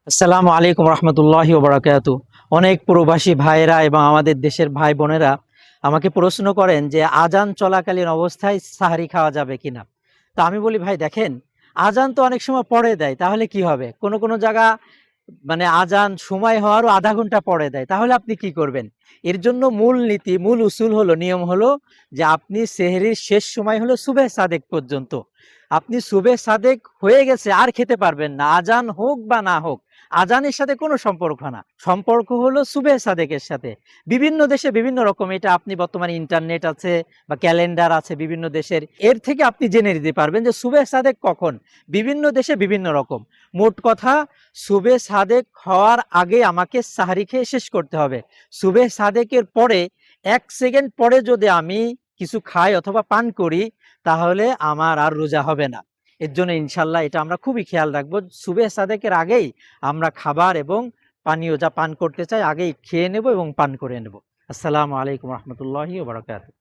আসসালামু আলাইকুম রহমতুল্লাহি ওবরাকাতু। অনেক প্রবাসী ভাইয়েরা এবং আমাদের দেশের ভাই বোনেরা আমাকে প্রশ্ন করেন যে আজান চলাকালীন অবস্থায় সাহারি খাওয়া যাবে কিনা। তা আমি বলি, ভাই দেখেন, আজান তো অনেক সময় পরে দেয়, তাহলে কি হবে? কোনো কোনো জায়গা মানে আজান সময় হওয়ারও আধা ঘন্টা পরে দেয়, তাহলে আপনি কি করবেন? এর জন্য মূল নীতি, মূল উসুল হলো, নিয়ম হলো যে আপনি সেহরির শেষ সময় হলো সুবেহ সাদেক পর্যন্ত। আপনি সুবেহ সাদেক হয়ে গেছে আর খেতে পারবেন না, আজান হোক বা না হোক, আজানের সাথে কোনো সম্পর্ক না, সম্পর্ক হলো সুবেহ সাদেকের সাথে। বিভিন্ন দেশে বিভিন্ন রকম, এটা আপনি বর্তমানে ইন্টারনেট আছে বা ক্যালেন্ডার আছে বিভিন্ন দেশের, এর থেকে আপনি জেনে নিতে পারবেন যে সুবেহ সাদেক কখন। বিভিন্ন দেশে বিভিন্ন রকম। মোট কথা, সুবেহ সাদেক হওয়ার আগে আমাকে সাহারি খেয়ে শেষ করতে হবে। সুবেহ সাদেকের পরে 1 সেকেন্ড পরে যদি আমি কিছু খাই অথবা পান করি, তাহলে আমার আর রোজা হবে না। এর জন্য ইনশাল্লাহ এটা আমরা খুবই খেয়াল রাখবো, সুবেহ সাদেকের আগেই আমরা খাবার এবং পানীয় যা পান করতে চাই আগেই খেয়ে নেব এবং পান করে নেব। আসসালামু আলাইকুম রহমতুল্লাহি ওয়া বারাকাতুহু।